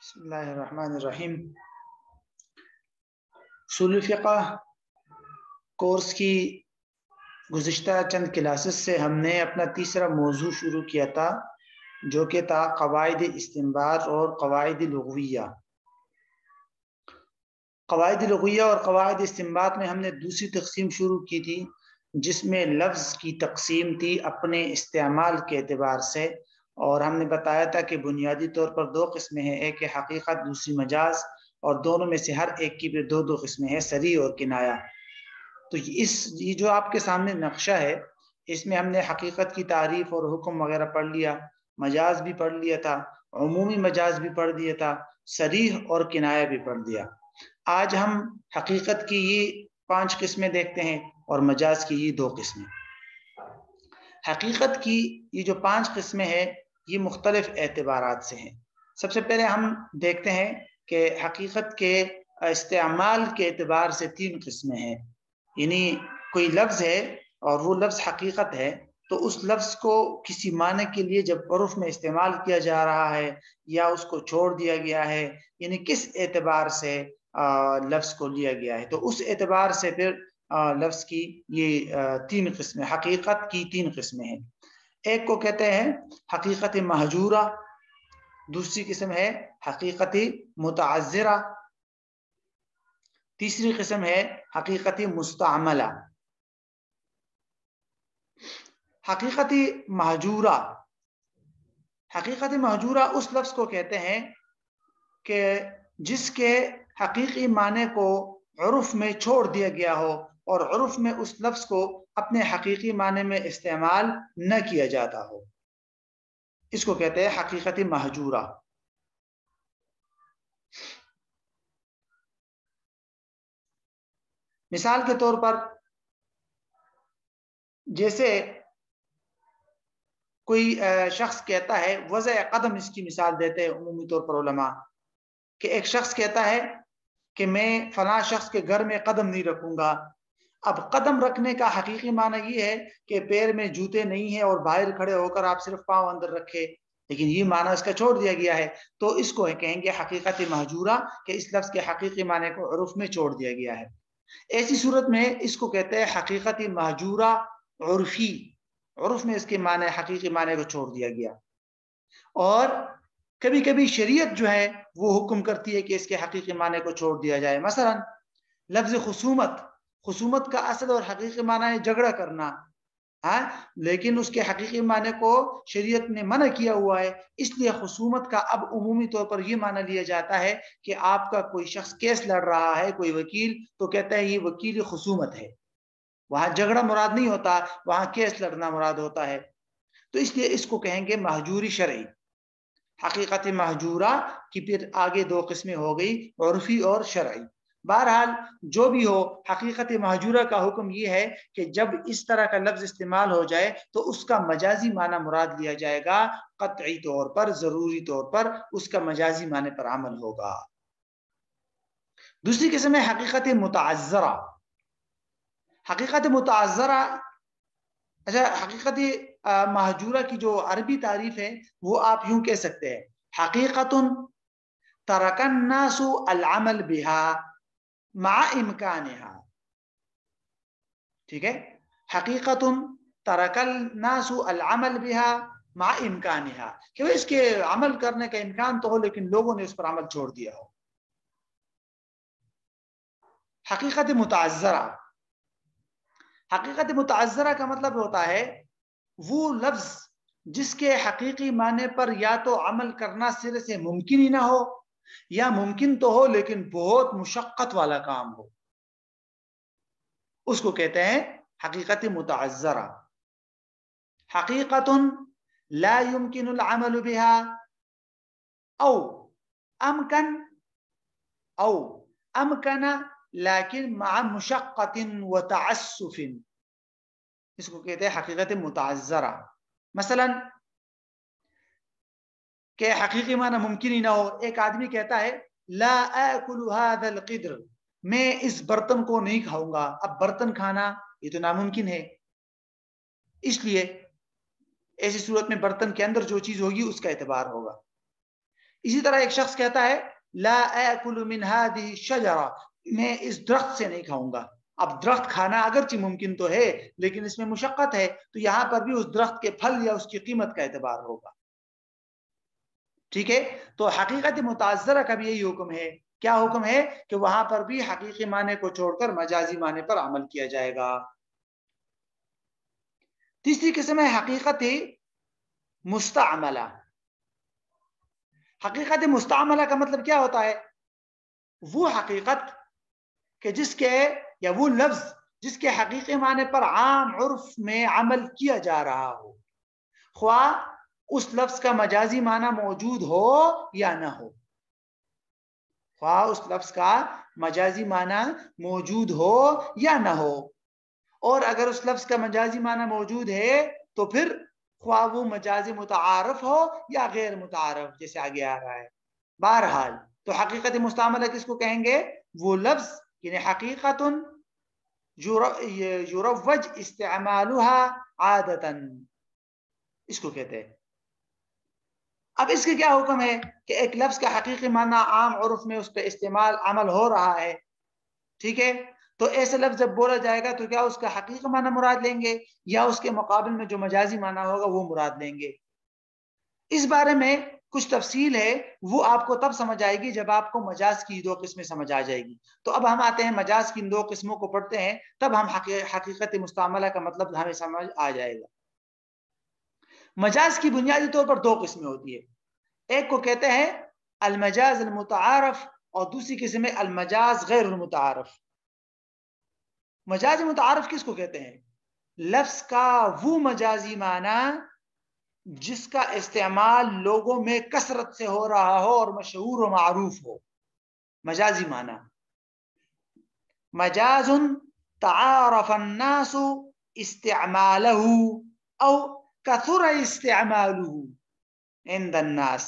بسم اللہ الرحمن الرحیم۔ اصول فقہ کورس کی گزشتہ چند کلاسز سے ہم نے اپنا تیسرا موضوع شروع کیا تھا، جو کہ تھا قواعد استنباط اور قواعد لغویہ۔ قواعد لغویہ اور قواعد استنباط میں ہم نے دوسری تقسیم شروع کی تھی، جس میں لفظ کی تقسیم تھی اپنے استعمال کے اعتبار سے، اور ہم نے بتایا تھا کہ بنیادی طور پر دو قسمیں ہیں، ایک ہے حقیقت، دوسری مجاز، اور دونوں میں سے ہر ایک کی بھی دو قسمیں ہیں، صریح اور کنایہ۔ تو یہ جو آپ کے سامنے نقشہ ہے، اس میں ہم نے حقیقت کی تعریف اور حکم وغیرہ پڑھ لیا، مجاز بھی پڑھ لیا تھا، عمومی مجاز بھی پڑھ دیا تھا، صریح اور کنایہ بھی پڑھ دیا۔ آج ہم حقیقت کی یہ 5 قسمیں دیکھتے ہیں اور مجاز کی یہ 2 قسمیں۔ حقیقت کی یہ جو 5 قسمیں ہیں، یہ مختلف اعتبارات سے ہیں۔ سب سے پہلے ہم دیکھتے ہیں کہ حقیقت کے استعمال کے اعتبار سے 3 قسمیں ہیں، یعنی کوئی لفظ ہے اور وہ لفظ حقیقت ہے، تو اس لفظ کو کسی معنی کے لیے جب عرف میں استعمال کیا جا رہا ہے یا اس کو چھوڑ دیا گیا ہے، یعنی کس اعتبار سے لفظ کو لیا گیا ہے، تو اس اعتبار سے پھر لفظ کی یہ 3 قسمیں، حقیقت کی 3 قسمیں ہیں۔ ایک کو کہتے ہیں حقیقت مہجورہ، دوسری قسم ہے حقیقت متعذرہ، تیسری قسم ہے حقیقت مستعملہ۔ حقیقت مہجورہ، حقیقت مہجورہ اس لفظ کو کہتے ہیں کہ جس کے حقیقی معنی کو عرف میں چھوڑ دیا گیا ہو اور عرف میں اس لفظ کو اپنے حقیقی معنی میں استعمال نہ کیا جاتا ہو، اس کو کہتے ہیں حقیقت مہجورہ۔ مثال کے طور پر جیسے کوئی شخص کہتا ہے، وضع قدم اس کی مثال دیتے ہیں عمومی طور پر علماء، کہ ایک شخص کہتا ہے کہ میں فلاں شخص کے گھر میں قدم نہیں رکھوں گا۔ اب قدم رکھنے کا حقیقی معنی یہ ہے کہ پیر میں جوتے نہیں ہیں اور باہر کھڑے ہو کر آپ صرف پاؤں اندر رکھے، لیکن یہ معنی اس کا چھوڑ دیا گیا ہے، تو اس کو کہیں گے حقیقت مہجورہ، کہ اس لفظ کے حقیقی معنی کو عرف میں چھوڑ دیا گیا ہے۔ ایسی صورت میں اس کو کہتے ہیں حقیقت مہجورہ عرفی، عرف میں اس کے معنی حقیقی معنی کو چھوڑ دیا گیا۔ اور کبھی کبھی شریعت جو ہے وہ حکم کرتی ہے کہ اس کے حقیقی معنی کو چھوڑ دیا جائے۔ مثلا لفظ خصومت، خصومت کا اصل اور حقیقی معنی ہے جھگڑا کرنا، لیکن اس کے حقیقی معنی کو شریعت نے منع کیا ہوا ہے، اس لیے خصومت کا اب عمومی طور پر یہ معنی لیا جاتا ہے کہ آپ کا کوئی شخص کیس لڑ رہا ہے، کوئی وکیل، تو کہتا ہے یہ وکیل خصومت ہے، وہاں جھگڑا مراد نہیں ہوتا، وہاں کیس لڑنا مراد ہوتا ہے، تو اس لیے اس کو کہیں گے مہجوری شرعی۔ حقیقت مہجورہ کی پھر آگے 2 قسمیں ہو گئی، عرفی اور شرعی۔ بہرحال جو بھی ہو، حقیقت مہجورہ کا حکم یہ ہے کہ جب اس طرح کا لفظ استعمال ہو جائے تو اس کا مجازی معنی مراد لیا جائے گا، قطعی طور پر، ضروری طور پر اس کا مجازی معنی پر عمل ہوگا۔ دوسری قسم ہے حقیقت متعذرہ۔ حقیقت متعذرہ، اچھا، حقیقت مہجورہ کی جو عربی تعریف ہے وہ آپ یوں کہہ سکتے ہیں، حقیقت ترک الناس العمل بها مع امکانها۔ ٹھیک ہے، حقیقت ترک الناس العمل بها مع امکانها، کہ اس کے عمل کرنے کا امکان تو ہو لیکن لوگوں نے اس پر عمل چھوڑ دیا ہو۔ حقیقت متعذرہ، حقیقت متعذرہ کا مطلب ہوتا ہے وہ لفظ جس کے حقیقی معنی پر یا تو عمل کرنا سرے سے ممکن ہی نہ ہو، یا ممکن تو ہو لیکن بہت مشقت والا کام ہو، اس کو کہتے ہیں حقیقت متعذرہ۔ حقیقت لا يمكن العمل بها او امکن لیکن مع مشقت وتعسف، اس کو کہتے ہیں حقیقت متعذرہ۔ مثلا کہ حقیقی معنی ممکن ہی نہ ہو، ایک آدمی کہتا ہے لا آکل هذا القدر، میں اس برتن کو نہیں کھاؤں گا۔ اب برتن کھانا یہ تو ناممکن ہے، اس لیے ایسی صورت میں برتن کے اندر جو چیز ہوگی اس کا اعتبار ہوگا۔ اسی طرح ایک شخص کہتا ہے لا آکل من هذه الشجرہ، میں اس درخت سے نہیں کھاؤں گا. اب درخت کھانا اگرچہ ممکن تو ہے لیکن اس میں مشقت ہے، تو یہاں پر بھی اس درخت کے پھل یا اس کی قیمت کا اعتبار ہوگا. ٹھیک ہے، تو حقیقت متعذرہ کا بھی یہی حکم ہے. کیا حکم ہے؟ کہ وہاں پر بھی حقیقی معنی کو چھوڑ کر مجازی معنی پر عمل کیا جائے گا. تیسری قسم ہے حقیقت مستعملہ. حقیقت مستعملہ کا مطلب کیا ہوتا ہے؟ وہ حقیقت کہ جس کے یا وہ لفظ جس کے حقیقی معنی پر عام عرف میں عمل کیا جا رہا ہو، خواہ اس لفظ کا مجازی معنی موجود ہو یا نہ ہو. خواہ اس لفظ کا مجازی معنی موجود ہو یا نہ ہو. اور اگر اس لفظ کا مجازی معنی موجود ہے تو پھر خواہ وہ مجازی متعارف ہو یا غیر متعارف، جیسے آگے آ رہا ہے. بہرحال تو حقیقت مستعملہ کس کو کہیں گے؟ وہ لفظ یعنی حقیقت یروج استعمالها عادتا، اس کو کہتے ہیں. اب اس کے کیا حکم ہے کہ ایک لفظ کا حقیقی معنی عام عرف میں اس پہ استعمال عمل ہو رہا ہے، ٹھیک ہے، تو ایسے لفظ جب بولا جائے گا تو کیا اس کا حقیقی معنی مراد لیں گے یا اس کے مقابل میں جو مجازی معنی ہوگا وہ مراد لیں گے؟ اس بارے میں کچھ تفصیل ہے، وہ آپ کو تب سمجھ آئے گی جب آپ کو مجاز کی دو قسمیں سمجھ آ جائے گی. تو اب ہم آتے ہیں مجاز کی ان دو قسموں کو پڑھتے ہیں، تب ہم حقیقت مستعملہ کا مطلب ہمیں سمجھ آ جائے گا. مجاز کی بنیادی طور پر دو قسمیں ہوتی ہے. ایک کو کہتے ہیں المجاز المتعارف اور دوسری قسم ہے المجاز غیر المتعارف. مجاز متعارف کس کو کہتے ہیں؟ لفظ کا وہ مجازی معنی جس کا استعمال لوگوں میں کثرت سے ہو رہا ہو اور مشہور و معروف ہو. مجازی معنی مجاز تعارف الناس استعماله او كثر استعماله عند الناس.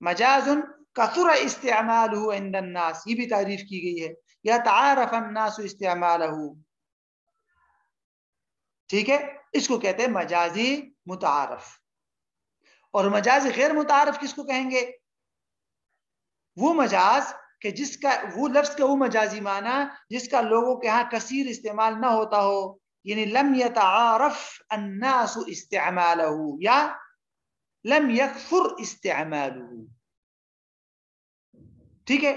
مجاز كثر استعماله عند الناس، یہ بھی تعریف کی گئی ہے، یا تعارف الناس استعماله. ٹھیک ہے، اس کو کہتے ہیں مجازی متعارف. اور مجاز غیر متعارف کس کو کہیں گے؟ وہ مجاز کہ جس کا وہ لفظ کا وہ مجازی معنی جس کا لوگوں کے ہاں کثیر استعمال نہ ہوتا ہو، یعنی لم يتعارف الناس استعماله یا لم يكثر استعماله. ٹھیک ہے،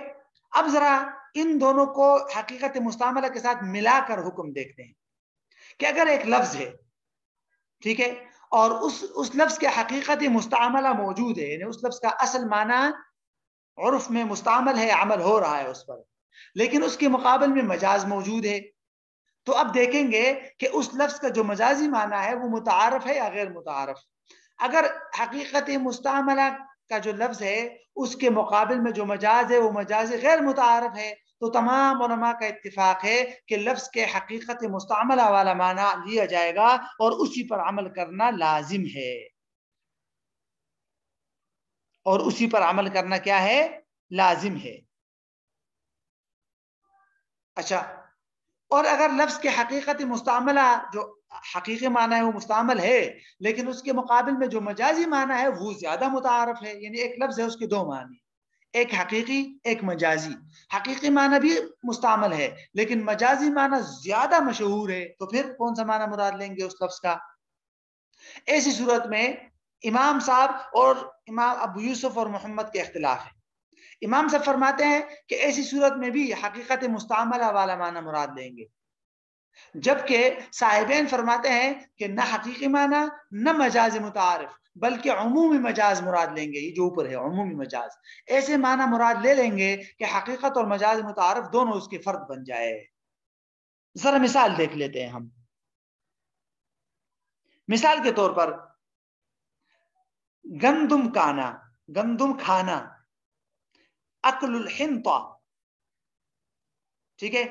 اب ذرا ان دونوں کو حقیقت مستعملہ کے ساتھ ملا کر حکم دیکھتے ہیں کہ اگر ایک لفظ ہے، ٹھیک ہے، اور اس لفظ کے حقیقت مستعملہ موجود ہے، یعنی اس لفظ کا اصل معنی عرف میں مستعمل ہے، عمل ہو رہا ہے اس پر، لیکن اس کے مقابل میں مجاز موجود ہے، تو اب دیکھیں گے کہ اس لفظ کا جو مجازی معنی ہے وہ متعارف ہے یا غیر متعارف. اگر حقیقت مستعملہ کا جو لفظ ہے اس کے مقابل میں جو مجاز ہے وہ مجاز غیر متعارف ہے، تو تمام علماء کا اتفاق ہے کہ لفظ کے حقیقت مستعملہ والا معنی لیا جائے گا اور اسی پر عمل کرنا لازم ہے. اور اسی پر عمل کرنا کیا ہے؟ لازم ہے. اچھا، اور اگر لفظ کے حقیقت مستعملہ جو حقیقی معنی ہے وہ مستعمل ہے لیکن اس کے مقابل میں جو مجازی معنی ہے وہ زیادہ متعارف ہے، یعنی ایک لفظ ہے اس کے دو معنی، ایک حقیقی ایک مجازی. حقیقی معنی بھی مستعمل ہے لیکن مجازی معنی زیادہ مشہور ہے، تو پھر کون سا معنی مراد لیں گے اس لفظ کا؟ ایسی صورت میں امام صاحب اور امام ابو یوسف اور محمد کے اختلاف ہے. امام صاحب فرماتے ہیں کہ ایسی صورت میں بھی حقیقت مستعملہ والا معنی مراد لیں گے، جبکہ صاحبین فرماتے ہیں کہ نہ حقیقی معنی نہ مجاز متعارف بلکہ عمومی مجاز مراد لیں گے. یہ جو اوپر ہے عمومی مجاز، ایسے معنی مراد لے لیں گے کہ حقیقت اور مجاز متعارف دونوں اس کے فرد بن جائے. ذرا مثال دیکھ لیتے ہیں ہم. مثال کے طور پر گندم کانا، گندم کھانا، اکل الحنطہ. ٹھیک ہے،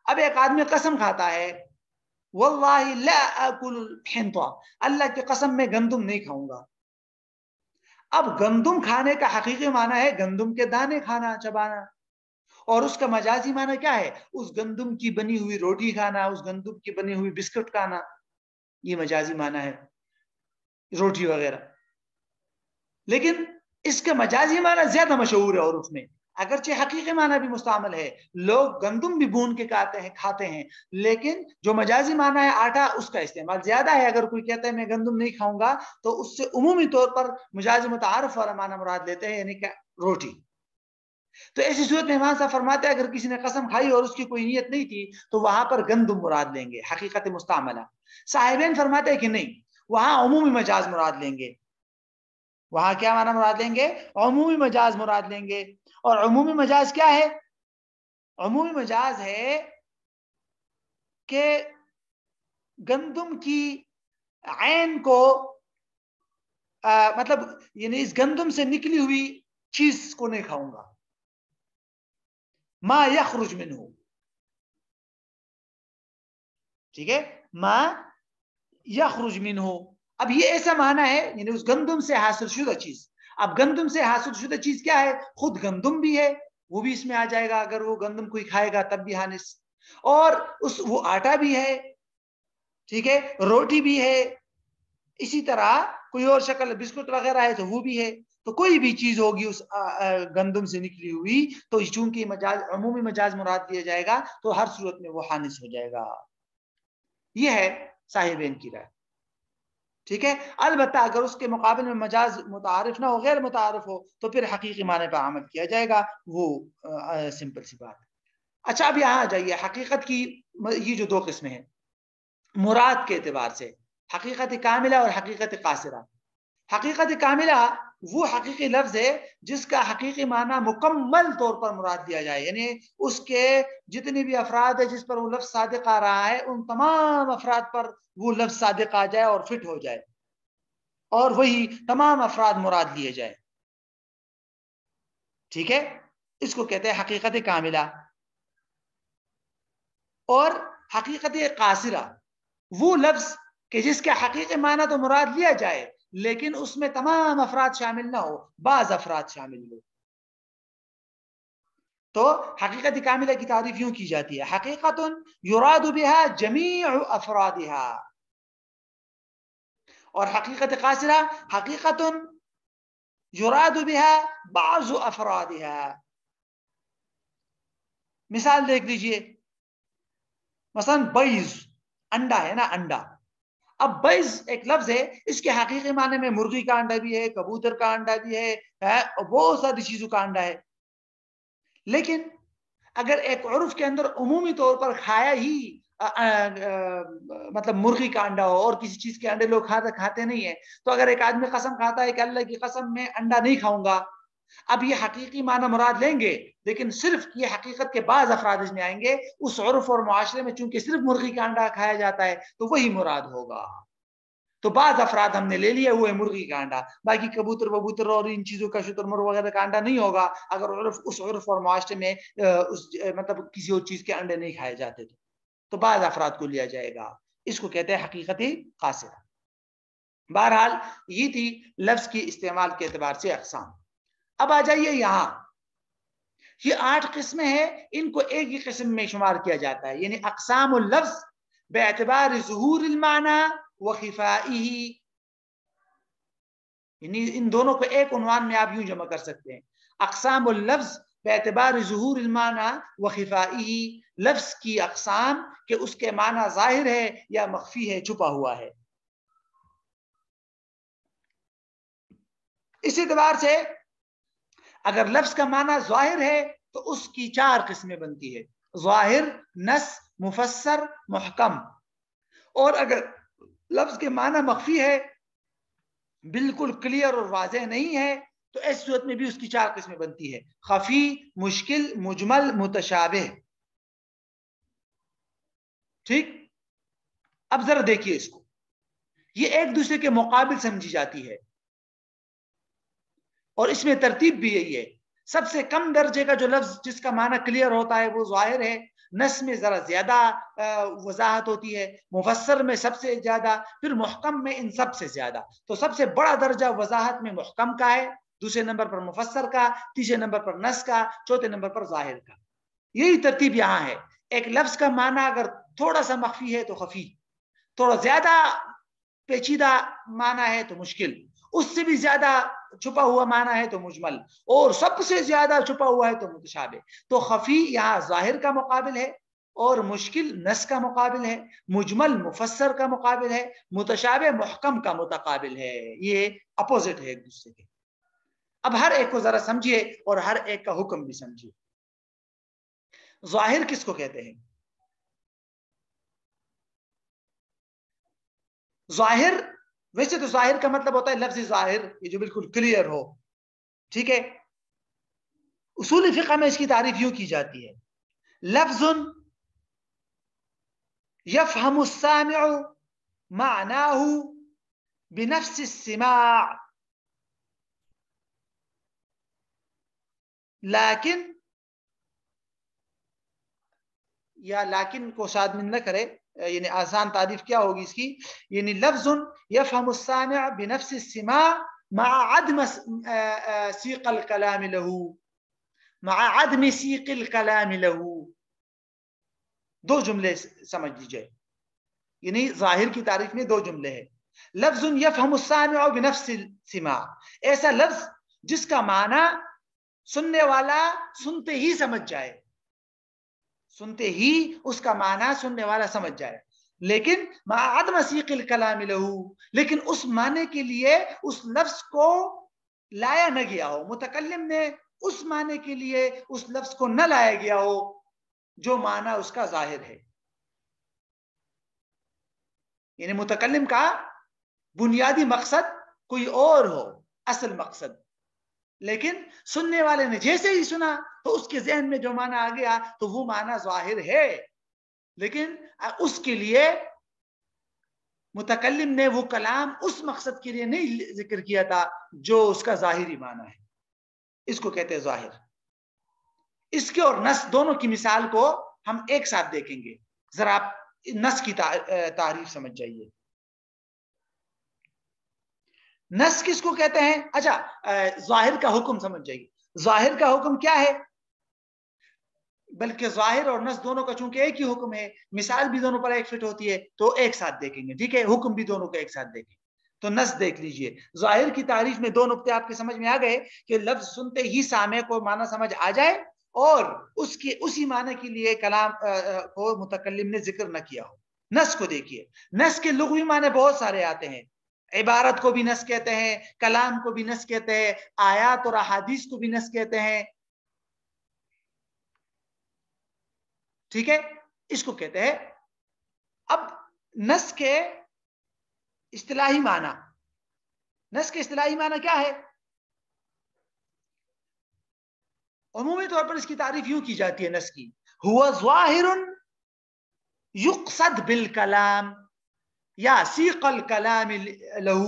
اب ایک آدمی قسم کھاتا ہے واللہ لا اکل الحنطہ، اللہ کی قسم میں گندم نہیں کھاؤں گا. اب گندم کھانے کا حقیقی معنی ہے گندم کے دانے کھانا، چبانا، اور اس کا مجازی معنی کیا ہے؟ اس گندم کی بنی ہوئی روٹی کھانا، اس گندم کی بنی ہوئی بسکٹ کھانا، یہ مجازی معنی ہے، روٹی وغیرہ. لیکن اس کا مجازی معنی زیادہ مشہور ہے عرف میں، اگرچہ حقیقی معنی بھی مستعمل ہے، لوگ گندم بھی بھون کے کھاتے ہیں، لیکن جو مجازی معنی ہے آٹا، اس کا استعمال زیادہ ہے۔ اگر کوئی کہتا ہے میں گندم نہیں کھاؤں گا تو اس سے عمومی طور پر مجازی متعارف والا معنی مراد لیتے ہیں، یعنی کہ روٹی۔ تو ایسی صورت میں امام صاحب فرماتے ہیں اگر کسی نے قسم کھائی اور اس کی کوئی نیت نہیں تھی تو وہاں پر گندم مراد لیں گے، حقیقت مستعملہ۔ صاحبین فرماتے ہیں کہ نہیں، وہاں عمومی مجاز مراد لیں گے۔ وہاں کیا معنی مراد لیں گے؟ عمومی مجاز مراد لیں گے۔ اور عمومی مجاز کیا ہے؟ عمومی مجاز ہے کہ گندم کی عین کو مطلب یعنی اس گندم سے نکلی ہوئی چیز کو نہیں کھاؤں گا، ما یخرج منہ، ٹھیک ہے، ما یخرج منہ۔ اب یہ ایسا معنی ہے یعنی اس گندم سے حاصل شدہ چیز۔ اب گندم سے حاصل شدہ چیز کیا ہے؟ خود گندم بھی ہے، وہ بھی اس میں آ جائے گا، اگر وہ گندم کوئی کھائے گا تب بھی حانس، اور وہ آٹا بھی ہے، ٹھیک ہے، روٹی بھی ہے، اسی طرح کوئی اور شکل بسکٹ وغیرہ ہے تو وہ بھی ہے۔ تو کوئی بھی چیز ہوگی اس گندم سے نکلی ہوئی تو چونکہ مجاز عمومی مجاز مراد دیا جائے گا تو ہر صورت میں وہ حانس ہو جائے گا۔ یہ ہے صاحبین کی رائے، ٹھیک ہے۔ البتہ اگر اس کے مقابل میں مجاز متعارف نہ ہو، غیر متعارف ہو، تو پھر حقیقی معنی پر عمل کیا جائے گا، وہ سمپل سی بات۔ اچھا اب یہاں آ جائیے، حقیقت کی یہ جو دو قسمیں ہیں مراد کے اعتبار سے، حقیقت کاملہ اور حقیقت قاصرہ۔ حقیقت کاملہ وہ حقیقی لفظ ہے جس کا حقیقی معنی مکمل طور پر مراد دیا جائے، یعنی اس کے جتنے بھی افراد ہیں جس پر وہ لفظ صادق آ رہا ہے ان تمام افراد پر وہ لفظ صادق آ جائے اور فٹ ہو جائے، اور وہی تمام افراد مراد لیے جائے، ٹھیک ہے، اس کو کہتے ہیں حقیقت کاملہ۔ اور حقیقت قاصرہ وہ لفظ کہ جس کے حقیقی معنی تو مراد لیا جائے لیکن اس میں تمام افراد شامل نہ ہو، بعض افراد شامل ہو۔ تو حقیقت کاملہ کی تعریف یوں کی جاتی ہے، حقیقت یراد بها جمیع افرادها، اور حقیقت قاصرہ حقیقت یراد بها بعض افرادها۔ مثال دیکھ لیجئے، مثلا بیض، انڈا ہے نا، انڈا۔ اب بیض ایک لفظ ہے، اس کے حقیقی معنی میں مرغی کا انڈا بھی ہے، کبوتر کا انڈا بھی ہے، بہت ساری چیزوں کا انڈا ہے، لیکن اگر ایک عرف کے اندر عمومی طور پر کھایا ہی مطلب مرغی کا انڈا ہو اور کسی چیز کے انڈے لوگ کھاتے نہیں ہیں، تو اگر ایک آدمی قسم کھاتا ہے کہ اللہ کی قسم میں انڈا نہیں کھاؤں گا، اب یہ حقیقی معنی مراد لیں گے لیکن صرف یہ حقیقت کے بعض افراد اس میں آئیں گے، اس عرف اور معاشرے میں چونکہ صرف مرغی کا انڈا کھایا جاتا ہے تو وہی مراد ہوگا، تو بعض افراد ہم نے لے لیا وہ ہے مرغی کا انڈا، باقی کبوتر وبوتر اور ان چیزوں کا شتر مرغ وغیرہ کا انڈا نہیں ہوگا اگر اس عرف اور معاشرے میں مطلب کسی اور چیز کے انڈے نہیں کھائے جاتے تو بعض افراد کو لیا جائے گا، اس کو کہتے ہیں حقیقت قاصرہ۔ بہرحال یہ تھی لفظ کی استعمال کے اعتبار سے اقسام۔ اب آ جائیے یہاں، یہ 8 قسمیں ہیں، ان کو ایک ہی قسم میں شمار کیا جاتا ہے، یعنی اقسام اللفظ باعتبار ظہور المعنی وخفائه، یعنی ان دونوں کو ایک عنوان میں آپ یوں جمع کر سکتے ہیں، اقسام اللفظ باعتبار ظہور المعنی وخفائه، لفظ کی اقسام کہ اس کے معنی ظاہر ہے یا مخفی ہے، چھپا ہوا ہے۔ اس اعتبار سے اگر لفظ کا معنی ظاہر ہے تو اس کی 4 قسمیں بنتی ہے، ظاہر، نص، مفسر، محکم۔ اور اگر لفظ کے معنی مخفی ہے، بالکل کلیئر اور واضح نہیں ہے، تو اس صورت میں بھی اس کی 4 قسمیں بنتی ہے، خفی، مشکل، مجمل، متشابہ، ٹھیک۔ اب ذرا دیکھیے اس کو، یہ ایک دوسرے کے مقابل سمجھی جاتی ہے اور اس میں ترتیب بھی یہی ہے، سب سے کم درجے کا جو لفظ جس کا معنی کلیئر ہوتا ہے وہ ظاہر ہے، نص میں ذرا زیادہ وضاحت ہوتی ہے، مفسر میں سب سے زیادہ، پھر محکم میں ان سب سے زیادہ۔ تو سب سے بڑا درجہ وضاحت میں محکم کا ہے، دوسرے نمبر پر مفسر کا، تیسرے نمبر پر نص کا، چوتھے نمبر پر ظاہر کا۔ یہی ترتیب یہاں ہے، ایک لفظ کا معنی اگر تھوڑا سا مخفی ہے تو خفی، تھوڑا زیادہ پیچیدہ معنی ہے تو مشکل، اس سے بھی زیادہ چھپا ہوا معنی ہے تو مجمل، اور سب سے زیادہ چھپا ہوا ہے تو متشابہ. تو خفی یہاں ظاہر کا مقابل ہے، اور مشکل نص کا مقابل ہے، مجمل مفسر کا مقابل ہے، متشابہ محکم کا متقابل ہے. یہ اپوزٹ ہے ایک دوسرے کے. اب ہر ایک کو ذرا سمجھیے اور ہر ایک کا حکم بھی سمجھیے. ظاہر کس کو کہتے ہیں؟ ظاہر، ویسے تو ظاہر کا مطلب ہوتا ہے لفظ ظاہر، یہ جو بالکل کلیئر ہو. ٹھیک ہے. اصول فقہ میں اس کی تعریف یوں کی جاتی ہے: لفظ يفهم السامع معناه بنفس السماع لیکن، یا لیکن کو شامل نہ کرے، یعنی آسان تعریف کیا ہوگی اس کی، یعنی لفظ يفهم السامع بنفس السماع مع عدم سیق الكلام له، مع عدم سیق الكلام له. دو جملے سمجھ لیجئے، یعنی ظاہر کی تعریف میں دو جملے ہیں. لفظ يفهم السامع بنفس السماع، ایسا لفظ جس کا معنی سننے والا سنتے ہی سمجھ جائے، سنتے ہی اس کا معنی سننے والا سمجھ جائے، لیکن مع عدم سیق الکلام له، لیکن اس معنی کے لیے اس لفظ کو لایا نہ گیا ہو، متکلم نے اس معنی کے لیے اس لفظ کو نہ لایا گیا ہو جو معنی اس کا ظاہر ہے. یعنی متکلم کا بنیادی مقصد کوئی اور ہو، اصل مقصد، لیکن سننے والے نے جیسے ہی سنا تو اس کے ذہن میں جو معنی آ گیا تو وہ معنی ظاہر ہے، لیکن اس کے لیے متکلم نے وہ کلام اس مقصد کے لیے نہیں ذکر کیا تھا جو اس کا ظاہری معنی ہے. اس کو کہتے ہیں ظاہر. اس کے اور نص دونوں کی مثال کو ہم ایک ساتھ دیکھیں گے. ذرا آپ نص کی تعریف سمجھ جائیے. نص کس کو کہتے ہیں؟ اچھا، ظاہر کا حکم سمجھ جائیے. ظاہر کا حکم کیا ہے؟ بلکہ ظاہر اور نص دونوں کا چونکہ ایک ہی حکم ہے، مثال بھی دونوں پر ایک فٹ ہوتی ہے، تو ایک ساتھ دیکھیں گے. ٹھیک ہے، حکم بھی دونوں کا ایک ساتھ دیکھیں. تو نص دیکھ لیجئے. ظاہر کی تعریف میں دو نقطے آپ کے سمجھ میں آ گئے کہ لفظ سنتے ہی سامع کو معنی سمجھ آ جائے اور اس کے اسی معنی کے لیے کلام کو متکلم نے ذکر نہ کیا ہو. نص کو دیکھیے. نص کے لغوی معنی بہت سارے آتے ہیں. عبارت کو بھی نص کہتے ہیں، کلام کو بھی نص کہتے ہیں، آیات اور احادیث کو بھی نص کہتے ہیں. ٹھیک ہے، اس کو کہتے ہیں. اب نص کے اصطلاحی معنی، نص کے اصطلاحی معنی کیا ہے؟ عمومی طور پر اس کی تعریف یوں کی جاتی ہے نص کی: ہوا ظاہر یقصد بالکلام یا سیق الکلام له،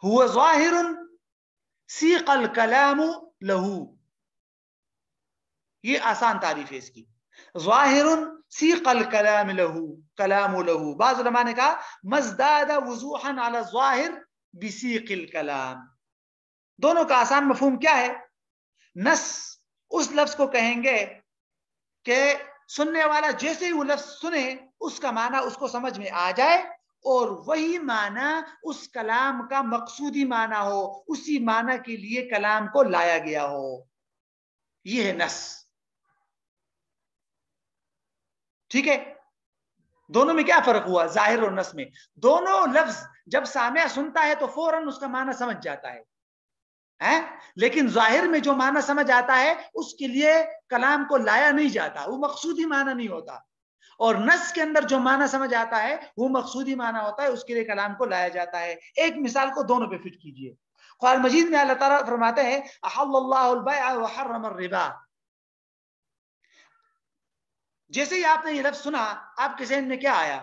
ہوا ظاہر سیق الکلام له. یہ آسان تعریف ہے اس کی. ظاہر سیق الکلام له، کلام له. بعض علماء نے کہا مزداد وضوحا علی الظاہر بسیق الکلام. دونوں کا آسان مفہوم کیا ہے؟ نص اس لفظ کو کہیں گے کہ سننے والا جیسے ہی وہ لفظ سنے اس کا معنی اس کو سمجھ میں آ جائے اور وہی معنی اس کلام کا مقصودی معنی ہو، اسی معنی کے لیے کلام کو لایا گیا ہو. یہ ہے نص. ٹھیک ہے، دونوں میں کیا فرق ہوا؟ ظاہر اور نص میں دونوں لفظ جب سامع سنتا ہے تو فوراً اس کا معنی سمجھ جاتا ہے، لیکن ظاہر میں جو معنی سمجھ آتا ہے اس کے لیے کلام کو لایا نہیں جاتا، وہ مقصودی معنی نہیں ہوتا. اور نص کے اندر جو معنی سمجھ آتا ہے وہ مقصودی معنی ہوتا ہے، اس کے لیے کلام کو لایا جاتا ہے. ایک مثال کو دونوں پہ فٹ کیجئے. قرآن مجید میں اللہ تعالیٰ فرماتے ہیں احل اللہ البیع وحرم الربا. جیسے ہی آپ نے یہ لفظ سنا آپ کے ذہن میں کیا آیا؟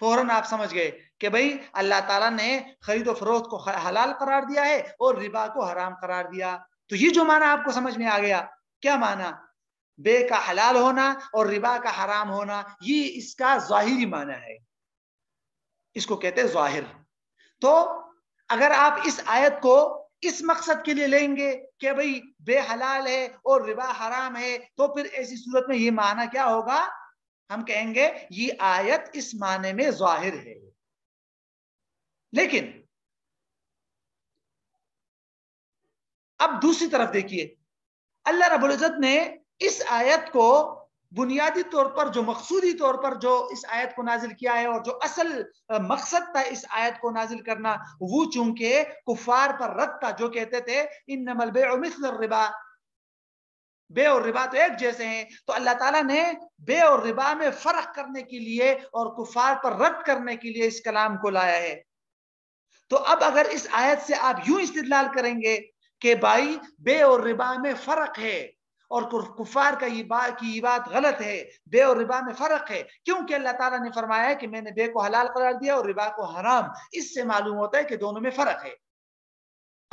فوراً آپ سمجھ گئے کہ بھئی اللہ تعالیٰ نے خرید و فروخت کو حلال قرار دیا ہے اور ربا کو حرام قرار دیا. تو یہ جو معنی آپ کو سمجھ میں آ گیا، کیا معنی؟ بے کا حلال ہونا اور ربا کا حرام ہونا، یہ اس کا ظاہری معنی ہے. اس کو کہتے ہیں ظاہر. تو اگر آپ اس آیت کو اس مقصد کے لیے لیں گے کہ بھئی بے حلال ہے اور ربا حرام ہے، تو پھر ایسی صورت میں یہ معنی کیا ہوگا؟ ہم کہیں گے یہ آیت اس معنی میں ظاہر ہے. لیکن اب دوسری طرف دیکھیے، اللہ رب العزت نے اس آیت کو بنیادی طور پر جو مقصودی طور پر جو اس آیت کو نازل کیا ہے اور جو اصل مقصد تھا اس آیت کو نازل کرنا، وہ چونکہ کفار پر رد تھا جو کہتے تھے انما البیع مثل الربا، بے اور ربا تو ایک جیسے ہیں. تو اللہ تعالیٰ نے بے اور ربا میں فرق کرنے کے لیے اور کفار پر رد کرنے کے لیے اس کلام کو لایا ہے. تو اب اگر اس آیت سے آپ یوں استدلال کریں گے کہ بھائی بے اور ربا میں فرق ہے اور کفار کا یہ بات غلط ہے، بے اور ربا میں فرق ہے کیونکہ اللہ تعالیٰ نے فرمایا ہے کہ میں نے بے کو حلال قرار دیا اور ربا کو حرام، اس سے معلوم ہوتا ہے کہ دونوں میں فرق ہے.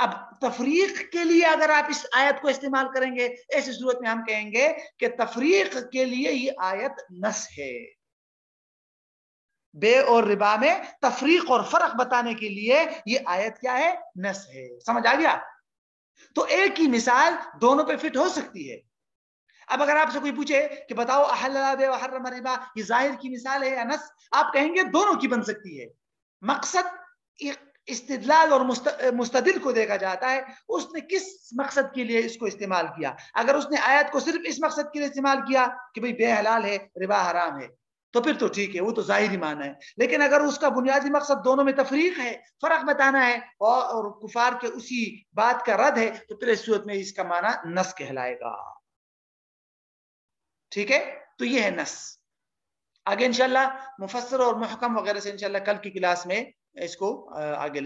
اب تفریق کے لیے اگر آپ اس آیت کو استعمال کریں گے، ایسی صورت میں ہم کہیں گے کہ تفریق کے لیے یہ آیت نص ہے. بے اور ربا میں تفریق اور فرق بتانے کے لیے یہ آیت کیا ہے؟ نص ہے. سمجھ آ گیا؟ تو ایک ہی مثال دونوں پہ فٹ ہو سکتی ہے. اب اگر آپ سے کوئی پوچھے کہ بتاؤ احل البیع وحرم الربا، یہ ظاہر کی مثال ہے یا نص؟ آپ کہیں گے دونوں کی بن سکتی ہے. مقصد استدلال اور مستدل کو دیکھا جاتا ہے اس نے کس مقصد کے لیے اس کو استعمال کیا. اگر اس نے آیت کو صرف اس مقصد کے لیے استعمال کیا کہ بھئی بے حلال ہے ربا حرام ہے تو پھر تو ٹھیک ہے، وہ تو ظاہری معنی ہے. لیکن اگر اس کا بنیادی مقصد دونوں میں تفریق ہے، فرق بتانا ہے اور کفار کے اسی بات کا رد ہے، تو پھر اس صورت میں اس کا معنی نص کہلائے گا. ٹھیک ہے؟ تو یہ ہے نص. آگے انشاءاللہ مفسر اور محکم وغیرہ سے انشاءاللہ کل کی کلاس میں اس کو آگے لے